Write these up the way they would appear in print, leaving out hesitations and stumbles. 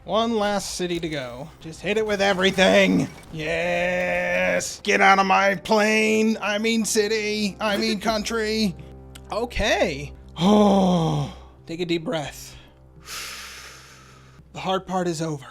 One last city to go. Just hit it with everything. Yes! Get out of my plane. I mean city. I mean country. Okay. Oh, take a deep breath. The hard part is over.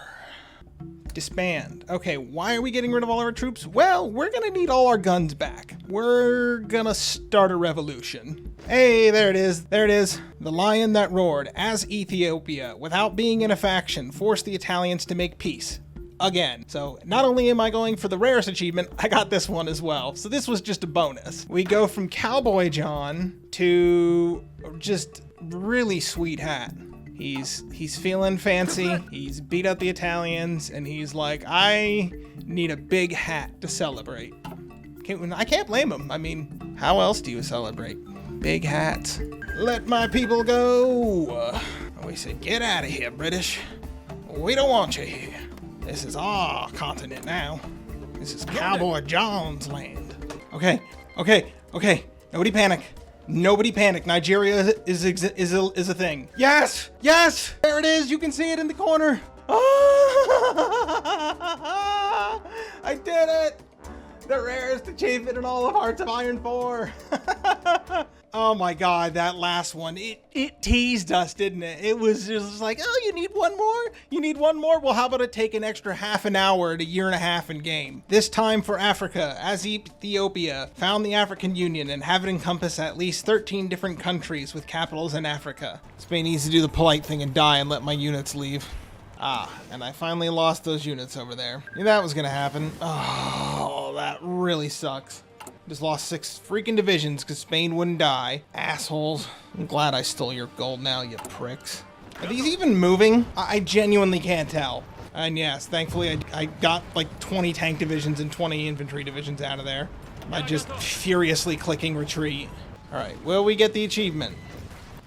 Disband. Okay, why are we getting rid of all our troops? Well, we're gonna need all our guns back. We're gonna start a revolution. Hey, there it is. There it is. The lion that roared, as Ethiopia, without being in a faction, forced the Italians to make peace. Again. So not only am I going for the rarest achievement, I got this one as well. So this was just a bonus. We go from Cowboy John to just really sweet hat. He's feeling fancy, he's beat up the Italians, and he's like, I need a big hat to celebrate. I can't blame him. I mean, how else do you celebrate? Big hats. Let my people go. We say, get out of here, British. We don't want you here. This is our continent now. This is Cowboy John's land. Okay. Nobody panic. Nobody panic. Nigeria is a thing. Yes! Yes! There it is. You can see it in the corner. Oh! I did it! The rarest achievement in all of Hearts of Iron 4. Oh my god, that last one. It teased us, didn't it? It was just like, oh, you need one more? You need one more? Well, how about it take an extra half an hour to a year and a half in game? This time for Africa, as Ethiopia found the African Union and have it encompass at least 13 different countries with capitals in Africa. Spain needs to do the polite thing and die and let my units leave. And I finally lost those units over there. Knew that was gonna happen. Oh, that really sucks. Just lost 6 freaking divisions because Spain wouldn't die. Assholes. I'm glad I stole your gold now, you pricks. Are these even moving? I genuinely can't tell. And yes, thankfully I got like 20 tank divisions and 20 infantry divisions out of there by just furiously clicking retreat. Alright, will we get the achievement?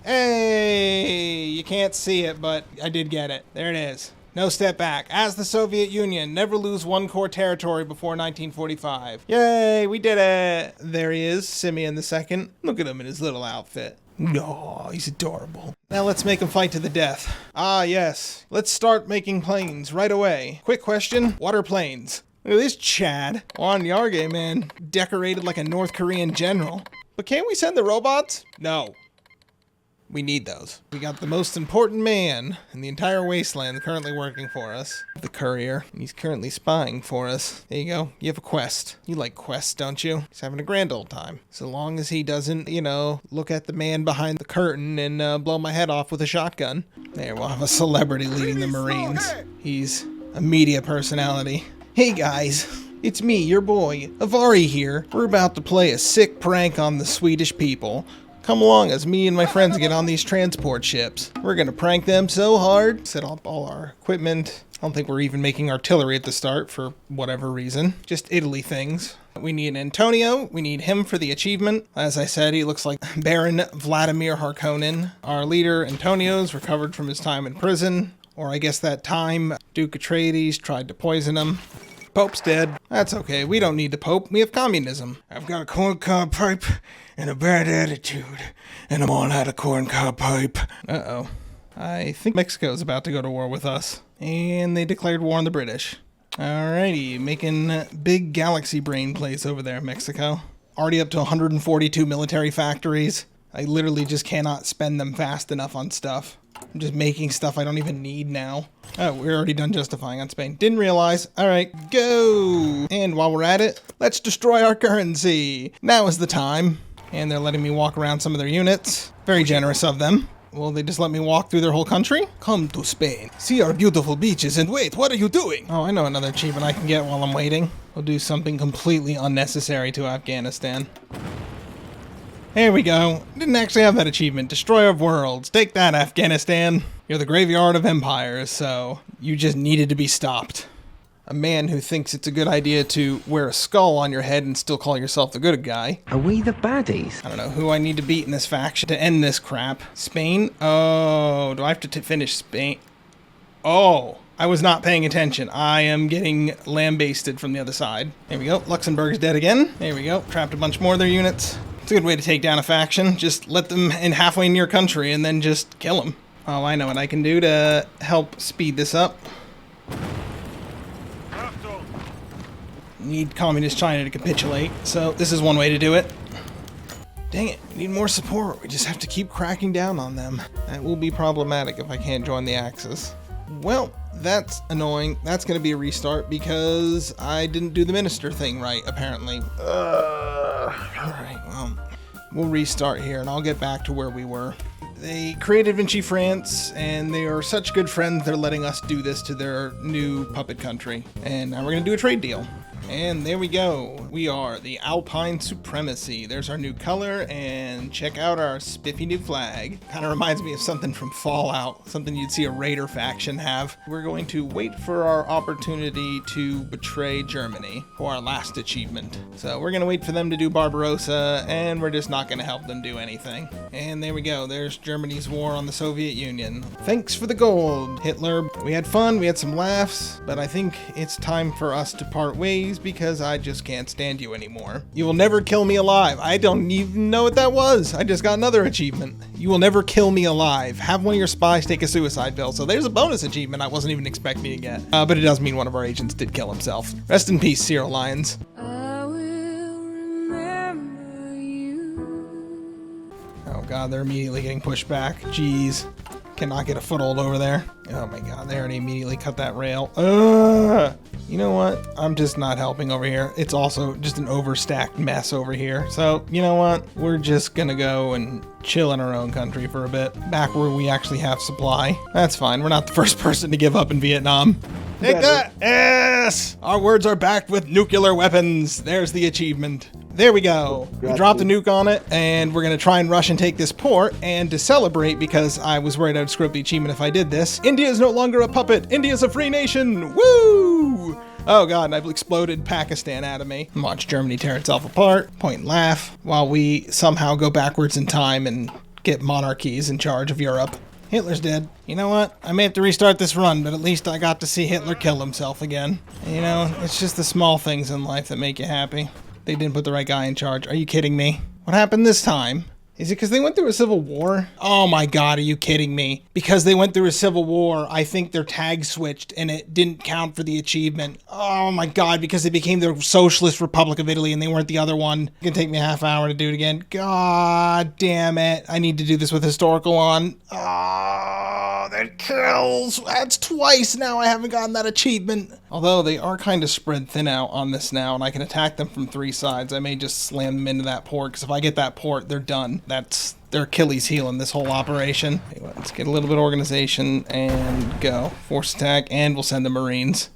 Hey, you can't see it, but I did get it. There it is. No step back. As the Soviet Union, never lose one core territory before 1945. Yay, we did it. There he is, Simeon II. Look at him in his little outfit. No, he's adorable. Now let's make him fight to the death. Ah, yes. Let's start making planes right away. Quick question, what are planes? Look at this Chad. On Yarge, man. Decorated like a North Korean general. But can't we send the robots? No. We need those. We got the most important man in the entire wasteland currently working for us. The courier. He's currently spying for us. There you go. You have a quest. You like quests, don't you? He's having a grand old time. So long as he doesn't, look at the man behind the curtain and blow my head off with a shotgun. There, we'll have a celebrity leading the Marines. He's a media personality. Hey guys. It's me, your boy, Avari here. We're about to play a sick prank on the Swedish people. Come along as me and my friends get on these transport ships. We're gonna prank them so hard. Set up all our equipment. I don't think we're even making artillery at the start for whatever reason. Just Italy things. We need Antonio. We need him for the achievement. As I said, he looks like Baron Vladimir Harkonnen. Our leader, Antonio's recovered from his time in prison. Or I guess that time Duke Atreides tried to poison him. Pope's dead. That's okay. We don't need the Pope. We have communism. I've got a corncob pipe and a bad attitude, and I'm on out of corncob pipe. Uh-oh. I think Mexico's about to go to war with us. And they declared war on the British. Alrighty, making big galaxy brain plays over there, Mexico. Already up to 142 military factories. I literally just cannot spend them fast enough on stuff. I'm just making stuff I don't even need now. Oh, we're already done justifying on Spain. Didn't realize. All right, go. And while we're at it, let's destroy our currency. Now is the time. And they're letting me walk around some of their units. Very generous of them. Will they just let me walk through their whole country? Come to Spain. See our beautiful beaches and wait, what are you doing? Oh, I know another achievement I can get while I'm waiting. We'll do something completely unnecessary to Afghanistan. There we go. Didn't actually have that achievement. Destroyer of worlds. Take that, Afghanistan. You're the graveyard of empires, so you just needed to be stopped. A man who thinks it's a good idea to wear a skull on your head and still call yourself the good guy. Are we the baddies? I don't know who I need to beat in this faction to end this crap. Spain? Oh, do I have to finish Spain? Oh, I was not paying attention. I am getting lambasted from the other side. There we go. Luxembourg's dead again. There we go. Trapped a bunch more of their units. It's a good way to take down a faction. Just let them in halfway near country and then just kill them. Oh, I know what I can do to help speed this up. Need communist China to capitulate, so this is one way to do it. Dang it, we need more support. We just have to keep cracking down on them. That will be problematic if I can't join the Axis. Well, that's annoying. That's going to be a restart because I didn't do the minister thing right, apparently. Alright, well, we'll restart here and I'll get back to where we were. They created Vinci France, and they are such good friends, they're letting us do this to their new puppet country. And now we're going to do a trade deal. And there we go. We are the Alpine Supremacy. There's our new color, and check out our spiffy new flag. Kind of reminds me of something from Fallout, something you'd see a raider faction have. We're going to wait for our opportunity to betray Germany for our last achievement. So we're going to wait for them to do Barbarossa, and we're just not going to help them do anything. And there we go. There's Germany's war on the Soviet Union. Thanks for the gold, Hitler. We had fun, we had some laughs, but I think it's time for us to part ways because I just can't stand you anymore. You will never kill me alive. I don't even know what that was. I just got another achievement. You will never kill me alive. Have one of your spies take a suicide pill. So there's a bonus achievement I wasn't even expecting to get. But it does mean one of our agents did kill himself. Rest in peace, Cyril Lyons. I will remember you. Oh god, they're immediately getting pushed back. Jeez. Cannot get a foothold over there. Oh my god, they already immediately cut that rail. You know what? I'm just not helping over here. It's also just an overstacked mess over here. So, you know what? We're just gonna go and chill in our own country for a bit. Back where we actually have supply. That's fine. We're not the first person to give up in Vietnam. Take that! Yes! Our words are backed with nuclear weapons. There's the achievement. There we go. We dropped a nuke on it, and we're going to try and rush and take this port. And to celebrate, because I was worried I would screw up the achievement if I did this, India is no longer a puppet. India is a free nation. Woo! Oh god, I've exploded Pakistan out of me. Watch Germany tear itself apart, point and laugh, while we somehow go backwards in time and get monarchies in charge of Europe. Hitler's dead. You know what? I may have to restart this run, but at least I got to see Hitler kill himself again. You know, it's just the small things in life that make you happy. They didn't put the right guy in charge. Are you kidding me? What happened this time? Is it because they went through a civil war? Oh my god, are you kidding me? Because they went through a civil war, I think their tag switched and it didn't count for the achievement. Oh my god, because they became the Socialist Republic of Italy and they weren't the other one. It's gonna take me a half hour to do it again. God damn it. I need to do this with historical on. Oh, that kills. That's twice now I haven't gotten that achievement. Although they are kind of spread thin out on this now and I can attack them from 3 sides. I may just slam them into that port because if I get that port, they're done. That's their Achilles heel in this whole operation. Anyway, let's get a little bit of organization and go. Force attack, and we'll send the Marines.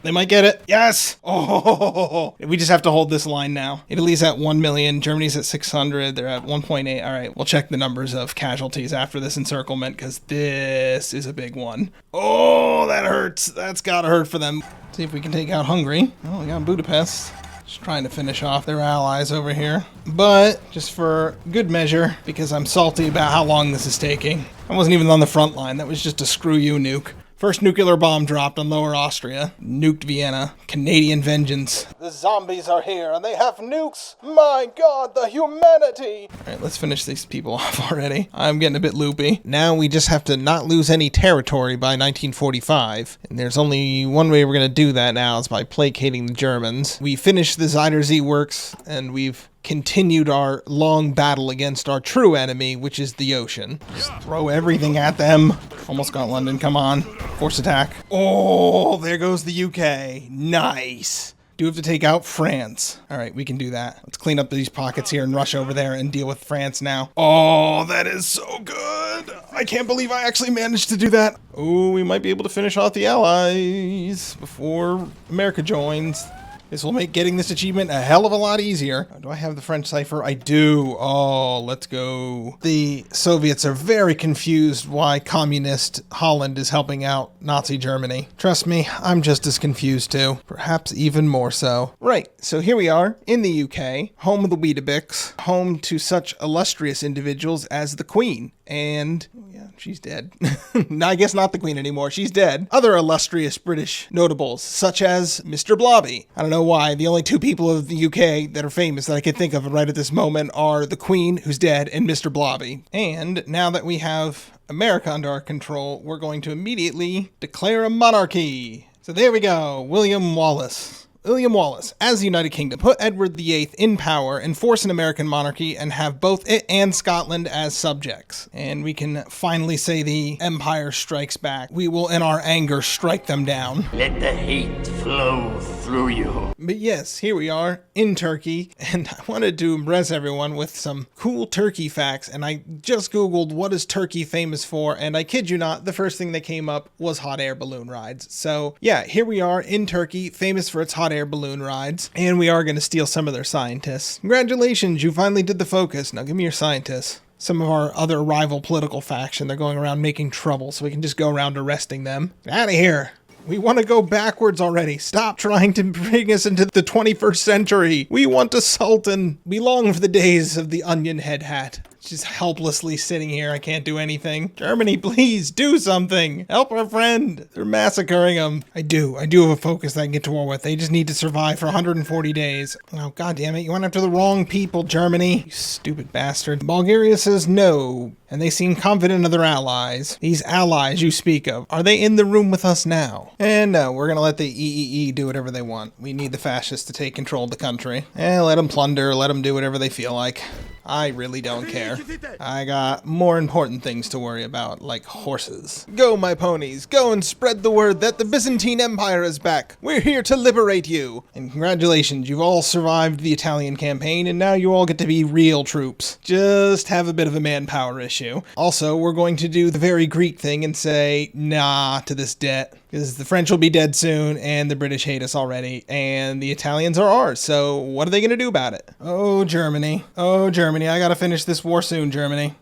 They might get it. Yes! Oh, we just have to hold this line now. Italy's at 1 million. Germany's at 600. They're at 1.8. All right, we'll check the numbers of casualties after this encirclement because this is a big one. Oh, that hurts. That's gotta hurt for them. See if we can take out Hungary. Oh, we got Budapest. Just trying to finish off their allies over here. But, just for good measure, because I'm salty about how long this is taking. I wasn't even on the front line. That was just a screw you nuke. First nuclear bomb dropped on Lower Austria. Nuked Vienna. Canadian vengeance. The zombies are here and they have nukes. My god, the humanity. Alright, let's finish these people off already. I'm getting a bit loopy. Now we just have to not lose any territory by 1945. And there's only one way we're going to do that now is by placating the Germans. We finished the Zuiderzee works and we've continued our long battle against our true enemy, which is the ocean. Just throw everything at them. Almost got London, come on. Force attack. Oh, there goes the UK. Nice. Do have to take out France. All right, we can do that. Let's clean up these pockets here and rush over there and deal with France now. Oh, that is so good. I can't believe I actually managed to do that. Oh, we might be able to finish off the Allies before America joins. This will make getting this achievement a hell of a lot easier. Do I have the French cipher? I do. Oh, let's go. The Soviets are very confused why communist Holland is helping out Nazi Germany. Trust me, I'm just as confused too. Perhaps even more so. Right, so here we are in the UK, home of the Weetabix, home to such illustrious individuals as the Queen. And, yeah, she's dead. No, I guess not the Queen anymore. She's dead. Other illustrious British notables, such as Mr. Blobby. I don't know why. The only two people of the UK that are famous that I can think of right at this moment are the Queen, who's dead, and Mr. Blobby. And now that we have America under our control, we're going to immediately declare a monarchy. So there we go. William Wallace, as the United Kingdom, put Edward VIII in power, enforce an American monarchy, and have both it and Scotland as subjects. And we can finally say the Empire strikes back. We will, in our anger, strike them down. Let the hate flow through you. But yes, here we are in Turkey, and I wanted to impress everyone with some cool Turkey facts, and I just Googled what is Turkey famous for, and I kid you not, the first thing that came up was hot air balloon rides. So yeah, here we are in Turkey, famous for its hot air balloon rides, and we are going to steal some of their scientists. Congratulations, you finally did the focus. Now give me your scientists. Some of our other rival political faction, they're going around making trouble, so we can just go around arresting them. Get out of here. We want to go backwards already. Stop trying to bring us into the 21st century. We want a sultan. We long for the days of the onion head hat. Just helplessly sitting here. I can't do anything. Germany, please do something. Help our friend. They're massacring him. I do have a focus that I can get to war with. They just need to survive for 140 days. Oh, God damn it. You went after the wrong people, Germany. You stupid bastard. Bulgaria says no, and they seem confident of their allies. These allies you speak of, are they in the room with us now? And no, we're gonna let the EEE do whatever they want. We need the fascists to take control of the country. Let them plunder, let them do whatever they feel like. I really don't care. I got more important things to worry about, like horses. Go, my ponies, go and spread the word that the Byzantine Empire is back. We're here to liberate you. And congratulations, you've all survived the Italian campaign, and now you all get to be real troops. Just have a bit of a manpower issue. Also, we're going to do the very Greek thing and say nah to this debt, because the French will be dead soon, and the British hate us already, and the Italians are ours, so what are they going to do about it? Oh, Germany. Oh, Germany. I gotta finish this war soon, Germany.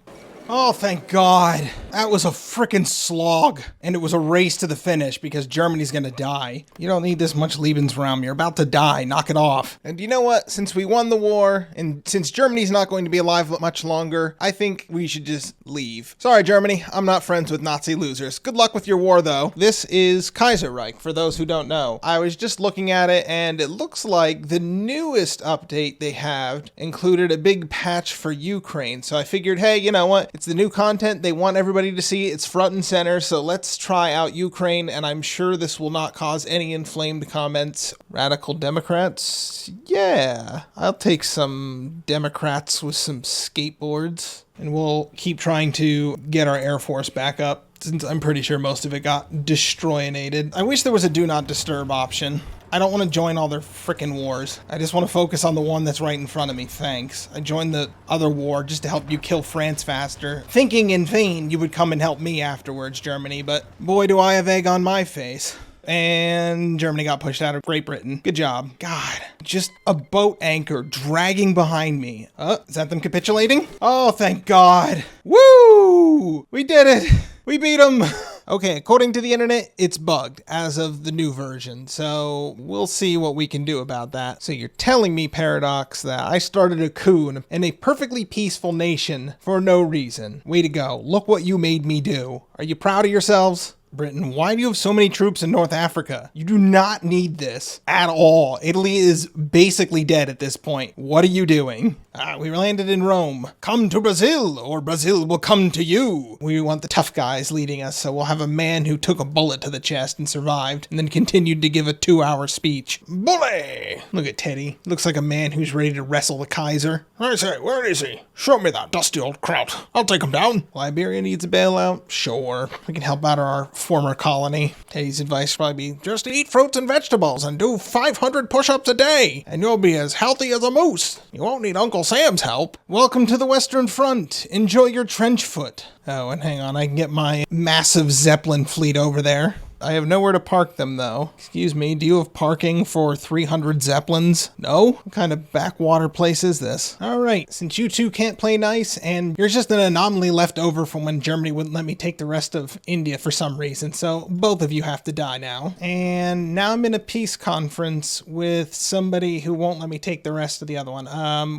Oh, thank God. That was a frickin' slog. And it was a race to the finish because Germany's gonna die. You don't need this much Lebensraum. You're about to die. Knock it off. And you know what? Since we won the war, and since Germany's not going to be alive much longer, I think we should just leave. Sorry, Germany. I'm not friends with Nazi losers. Good luck with your war, though. This is Kaiserreich, for those who don't know. I was just looking at it, and it looks like the newest update they have included a big patch for Ukraine. So I figured, hey, you know what? It's the new content. They want everybody to see. It's front and center. So let's try out Ukraine, and I'm sure this will not cause any inflamed comments. Radical Democrats? Yeah. I'll take some Democrats with some skateboards, and we'll keep trying to get our Air Force back up, since I'm pretty sure most of it got destroyinated. I wish there was a do not disturb option. I don't want to join all their frickin' wars. I just want to focus on the one that's right in front of me, thanks. I joined the other war just to help you kill France faster, thinking in vain you would come and help me afterwards, Germany, but boy do I have egg on my face. And Germany got pushed out of Great Britain. Good job. God, just a boat anchor dragging behind me. Is that them capitulating? Oh, thank God. Woo! We did it. We beat them. Okay, according to the internet, it's bugged as of the new version, so we'll see what we can do about that. So you're telling me, Paradox, that I started a coup in a perfectly peaceful nation for no reason. Way to go. Look what you made me do. Are you proud of yourselves? Britain, why do you have so many troops in North Africa? You do not need this at all. Italy is basically dead at this point. What are you doing? We landed in Rome. Come to Brazil, or Brazil will come to you. We want the tough guys leading us, so we'll have a man who took a bullet to the chest and survived, and then continued to give a 2-hour speech. Bully! Look at Teddy. Looks like a man who's ready to wrestle the Kaiser. I say, where is he? Show me that dusty old kraut. I'll take him down. Liberia needs a bailout? Sure. We can help out our former colony. Teddy's advice would probably be, just eat fruits and vegetables and do 500 push-ups a day, and you'll be as healthy as a moose. You won't need Uncle Sam's help. Welcome to the Western Front. Enjoy your trench foot. Oh, and hang on, I can get my massive Zeppelin fleet over there. I have nowhere to park them, though. Excuse me, do you have parking for 300 Zeppelins? No? What kind of backwater place is this? All right, since you two can't play nice, and you're just an anomaly left over from when Germany wouldn't let me take the rest of India for some reason, so both of you have to die now. And now I'm in a peace conference with somebody who won't let me take the rest of the other one.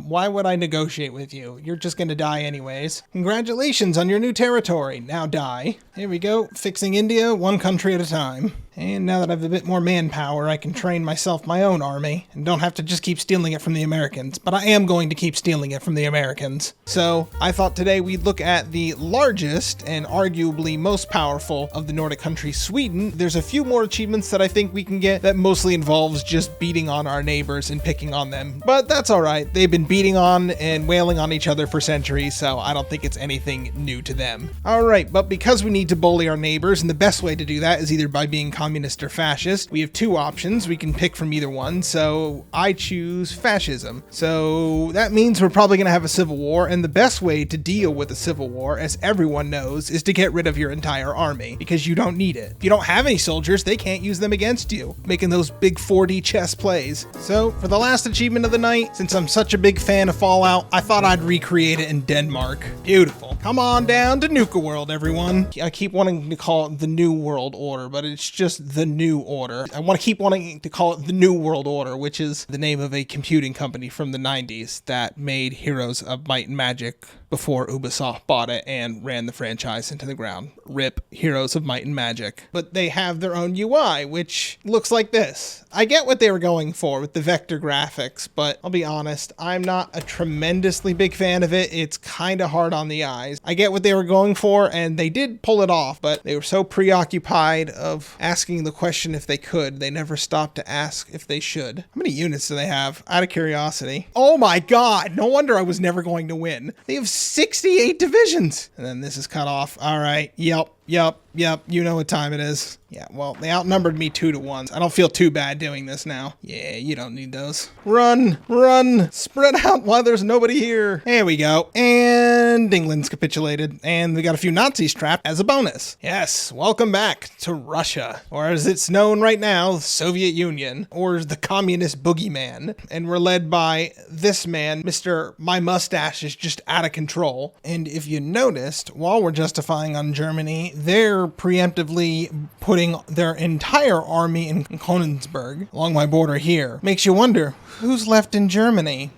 Why would I negotiate with you? You're just gonna die anyways. Congratulations on your new territory. Now die. Here we go, fixing India one country at a time. And now that I have a bit more manpower, I can train myself my own army and don't have to just keep stealing it from the Americans. But I am going to keep stealing it from the Americans. So I thought today we'd look at the largest and arguably most powerful of the Nordic countries, Sweden. There's a few more achievements that I think we can get that mostly involves just beating on our neighbors and picking on them. But that's all right. They've been beating on and wailing on each other for centuries, so I don't think it's anything new to them. All right, but because we need to bully our neighbors, and the best way to do that is either by being communist or fascist, we have two options. We can pick from either one, so I choose fascism. So that means we're probably going to have a civil war, and the best way to deal with a civil war, as everyone knows, is to get rid of your entire army, because you don't need it. If you don't have any soldiers, they can't use them against you, making those big 4D chess plays. So for the last achievement of the night, since I'm such a big fan of Fallout, I thought I'd recreate it in Denmark. Beautiful. Come on down to Nuka World, everyone. I keep wanting to call it the New World Order, but it's just the New Order. I want to keep wanting to call it the New World Order, which is the name of a computing company from the 90s that made Heroes of Might and Magic before Ubisoft bought it and ran the franchise into the ground. RIP Heroes of Might and Magic. But they have their own UI, which looks like this. I get what they were going for with the vector graphics, but I'll be honest, I'm not a tremendously big fan of it. It's kind of hard on the eyes. I get what they were going for, and they did pull it off, but they were so preoccupied of asking the question if they could, they never stopped to ask if they should. How many units do they have? Out of curiosity. Oh my god, no wonder I was never going to win. They have 68 divisions. And then this is cut off. All right. Yep. You know what time it is. Yeah, well, they outnumbered me 2-1. I don't feel too bad doing this now. Yeah, you don't need those. Run, spread out while there's nobody here. There we go. And England's capitulated. And we got a few Nazis trapped as a bonus. Yes, welcome back to Russia. Or as it's known right now, the Soviet Union. Or the communist boogeyman. And we're led by this man, Mr. My Mustache is just out of control. And if you noticed, while we're justifying on Germany, they're preemptively putting their entire army in Königsberg along my border here. Makes you wonder, who's left in Germany?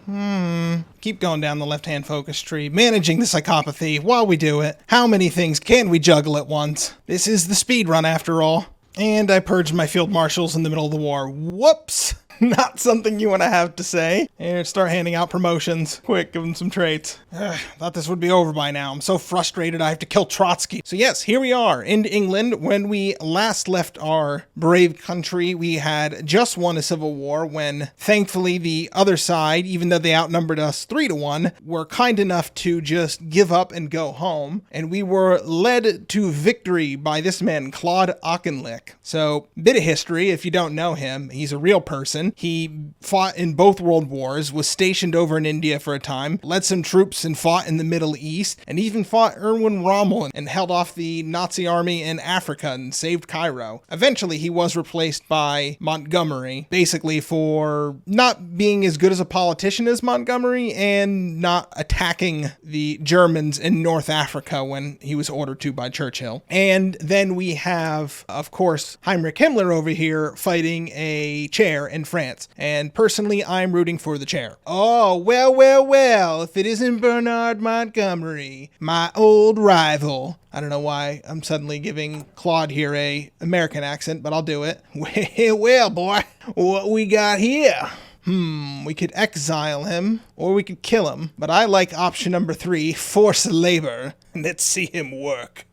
Keep going down the left-hand focus tree, managing the psychopathy while we do it. How many things can we juggle at once? This is the speed run after all. And I purged my field marshals in the middle of the war. Whoops! Not something you want to have to say. Here, start handing out promotions. Quick, give them some traits. Thought this would be over by now. I'm so frustrated I have to kill Trotsky. So yes, here we are in England. When we last left our brave country, we had just won a civil war when thankfully the other side, even though they outnumbered us 3-1, were kind enough to just give up and go home. And we were led to victory by this man, Claude Auchinleck. So, bit of history if you don't know him. He's a real person. He fought in both world wars, was stationed over in India for a time, led some troops and fought in the Middle East, and even fought Erwin Rommel and held off the Nazi army in Africa and saved Cairo. Eventually, he was replaced by Montgomery, basically for not being as good as a politician as Montgomery and not attacking the Germans in North Africa when he was ordered to by Churchill. And then we have, of course, Heinrich Himmler over here fighting a chair in France. And personally, I'm rooting for the chair. Oh, well, if it isn't Bernard Montgomery, my old rival. I don't know why I'm suddenly giving Claude here a American accent, but I'll do it. Well, boy, what we got here? We could exile him, or we could kill him, but I like option number 3, forced labor. Let's see him work.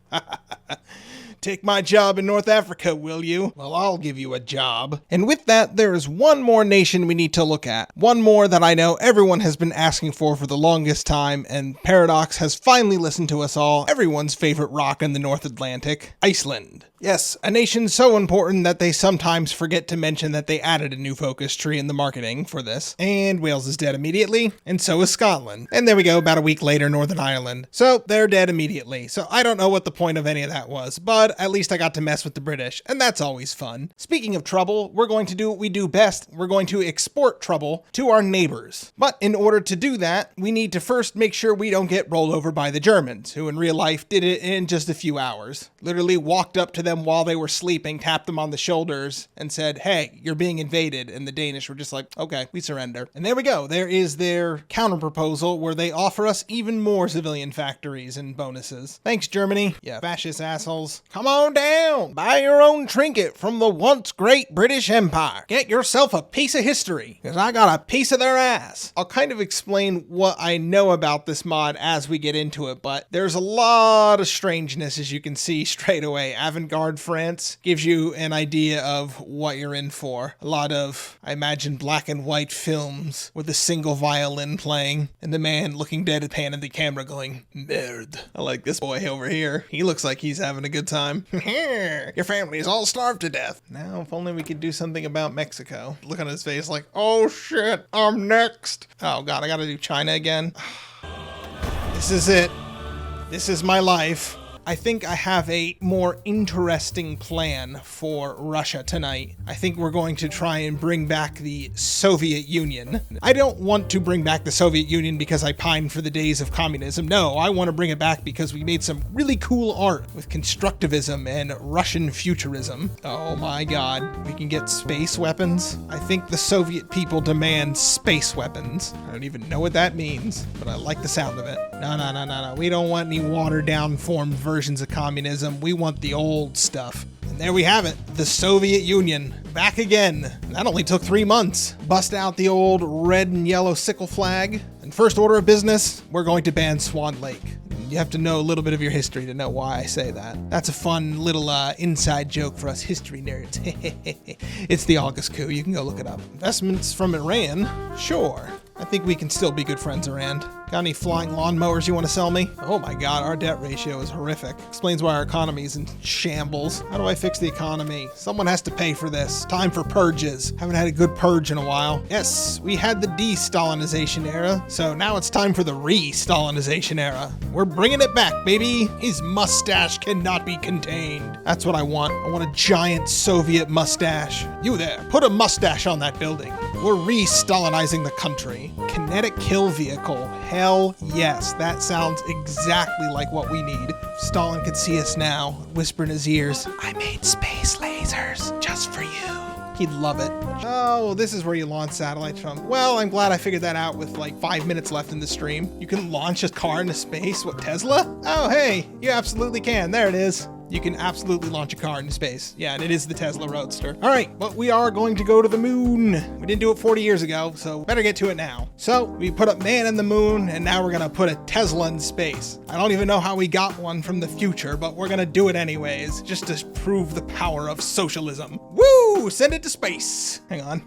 Take my job in North Africa, will you? Well, I'll give you a job. And with that, there is one more nation we need to look at. One more that I know everyone has been asking for the longest time, and Paradox has finally listened to us all. Everyone's favorite rock in the North Atlantic, Iceland. Yes, a nation so important that they sometimes forget to mention that they added a new focus tree in the marketing for this. And Wales is dead immediately, and so is Scotland. And there we go, about a week later, Northern Ireland. So they're dead immediately. So I don't know what the point of any of that was, but at least I got to mess with the British, and that's always fun. Speaking of trouble, we're going to do what we do best. We're going to export trouble to our neighbors. But in order to do that, we need to first make sure we don't get rolled over by the Germans, who in real life did it in just a few hours. Literally walked up to them while they were sleeping, tapped them on the shoulders, and said, hey, you're being invaded. And the Danish were just like, okay, we surrender. And there we go. There is their counter-proposal where they offer us even more civilian factories and bonuses. Thanks, Germany. Yeah, fascist assholes. Come on down. Buy your own trinket from the once great British Empire. Get yourself a piece of history, because I got a piece of their ass. I'll kind of explain what I know about this mod as we get into it, but there's a lot of strangeness, as you can see straight away. Avant-garde France gives you an idea of what you're in for. A lot of, I imagine, black and white films with a single violin playing and the man looking deadpan at the camera going, merde. I like this boy over here. He looks like he's having a good time. Your family's all starved to death. Now, if only we could do something about Mexico. Look on his face like, oh shit, I'm next. Oh god, I gotta do China again. This is it. This is my life. I think I have a more interesting plan for Russia tonight. I think we're going to try and bring back the Soviet Union. I don't want to bring back the Soviet Union because I pine for the days of communism. No, I want to bring it back because we made some really cool art with constructivism and Russian futurism. Oh my god, we can get space weapons. I think the Soviet people demand space weapons. I don't even know what that means, but I like the sound of it. No. We don't want any watered down formed versions of communism. We want the old stuff. And there we have it. The Soviet Union. Back again. That only took 3 months. Bust out the old red and yellow sickle flag. And first order of business, we're going to ban Swan Lake. You have to know a little bit of your history to know why I say that. That's a fun little inside joke for us history nerds. It's the August coup. You can go look it up. Investments from Iran? Sure. I think we can still be good friends, Iran. Got any flying lawnmowers you want to sell me? Oh my god, our debt ratio is horrific. Explains why our economy is in shambles. How do I fix the economy? Someone has to pay for this. Time for purges. Haven't had a good purge in a while. Yes, we had the de-Stalinization era, so now it's time for the re-Stalinization era. We're bringing it back, baby. His mustache cannot be contained. That's what I want. I want a giant Soviet mustache. You there, put a mustache on that building. We're re-Stalinizing the country. Kinetic kill vehicle. Hell yes, that sounds exactly like what we need. If Stalin could see us now, whisper in his ears, I made space lasers just for you. He'd love it. Oh, this is where you launch satellites from. Well, I'm glad I figured that out with like 5 minutes left in the stream. You can launch a car into space? What, Tesla? Oh, hey, you absolutely can. There it is. You can absolutely launch a car into space. Yeah, and it is the Tesla Roadster. All right, but we are going to go to the moon. We didn't do it 40 years ago, so better get to it now. So we put a man in the moon, and now we're gonna put a Tesla in space. I don't even know how we got one from the future, but we're gonna do it anyways, just to prove the power of socialism. Woo! Send it to space. Hang on.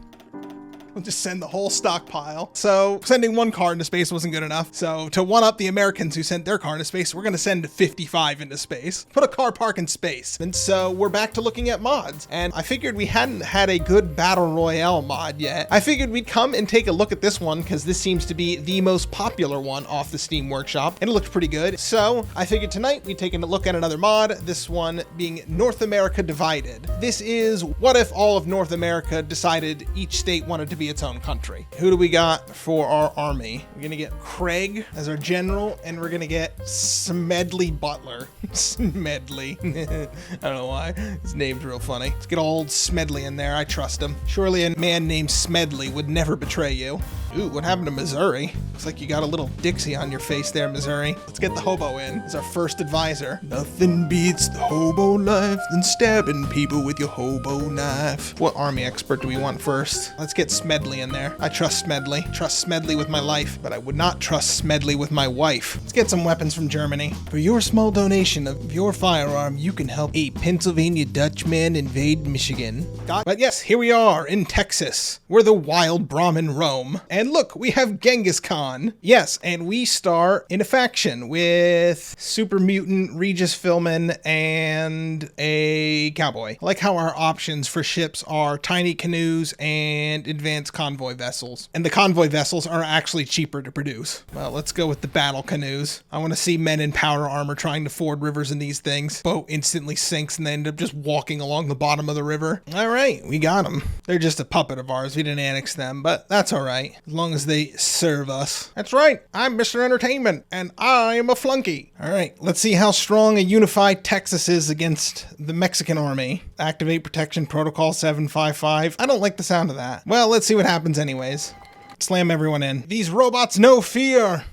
We'll just send the whole stockpile. So sending one car into space wasn't good enough. So to one up the Americans who sent their car into space, we're gonna send 55 into space. Put a car park in space. And so we're back to looking at mods. And I figured we hadn't had a good battle royale mod yet. I figured we'd come and take a look at this one because this seems to be the most popular one off the Steam Workshop. And it looked pretty good. So I figured tonight we'd take a look at another mod. This one being North America Divided. This is what if all of North America decided each state wanted to be its own country. Who do we got for our army? We're gonna get Craig as our general, and we're gonna get Smedley Butler. Smedley. I don't know why. His name's real funny. Let's get old Smedley in there. I trust him. Surely a man named Smedley would never betray you. Ooh, what happened to Missouri? Looks like you got a little Dixie on your face there, Missouri. Let's get the hobo in as our first advisor. Nothing beats the hobo life than stabbing people with your hobo knife. What army expert do we want first? Let's get Smedley in there. I trust Smedley. Trust Smedley with my life, but I would not trust Smedley with my wife. Let's get some weapons from Germany. For your small donation of your firearm, you can help a Pennsylvania Dutchman invade Michigan. But yes, here we are in Texas, where the wild Brahmin roam. And look, we have Genghis Khan on. Yes, and we start in a faction with Super Mutant, Regis Philman, and a cowboy. I like how our options for ships are tiny canoes and advanced convoy vessels. And the convoy vessels are actually cheaper to produce. Well, let's go with the battle canoes. I want to see men in powder armor trying to ford rivers in these things. Boat instantly sinks and they end up just walking along the bottom of the river. All right, we got them. They're just a puppet of ours. We didn't annex them, but that's all right, as long as they serve us. That's right. I'm Mr. Entertainment, and I'm a flunky. All right, let's see how strong a unified Texas is against the Mexican army. Activate Protection Protocol 755. I don't like the sound of that. Well, let's see what happens anyways. Slam everyone in. These robots know fear.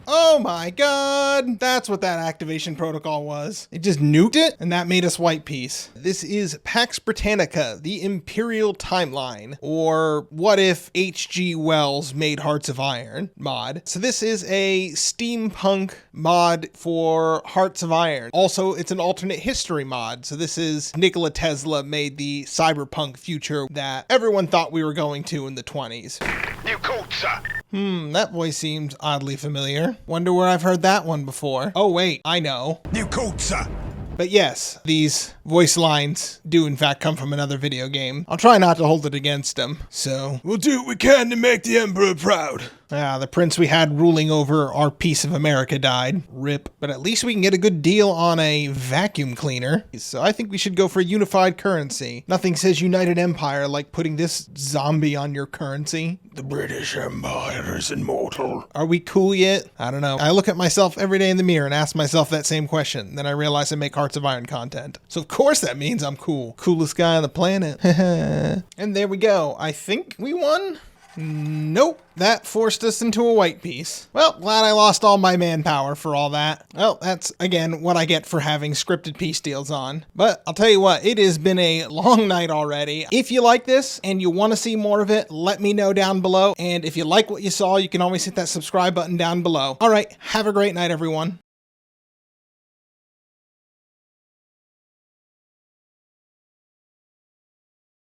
Oh my god, that's what that activation protocol was. It just nuked it, and that made us white peace. This is Pax Britannica, the Imperial Timeline, or what if H.G. Wells made Hearts of Iron mod. So this is a steampunk mod for Hearts of Iron. Also, it's an alternate history mod, so this is Nikola Tesla made the cyberpunk future that everyone thought we were going to in the 20s. New code, sir. That voice seems oddly familiar. Wonder where I've heard that one before. Oh wait, I know. New code, sir. But yes, these voice lines do in fact come from another video game. I'll try not to hold it against them. So, we'll do what we can to make the Emperor proud. The prince we had ruling over our piece of America died. RIP. But at least we can get a good deal on a vacuum cleaner. So I think we should go for a unified currency. Nothing says United Empire like putting this zombie on your currency. The British Empire is immortal. Are we cool yet? I don't know. I look at myself every day in the mirror and ask myself that same question. Then I realize I make Hearts of Iron content. So of course that means I'm cool. Coolest guy on the planet. And there we go. I think we won? Nope. That forced us into a white piece. Well, glad I lost all my manpower for all that. Well, that's, again, what I get for having scripted peace deals on. But I'll tell you what, it has been a long night already. If you like this and you want to see more of it, let me know down below. And if you like what you saw, you can always hit that subscribe button down below. All right, have a great night, everyone.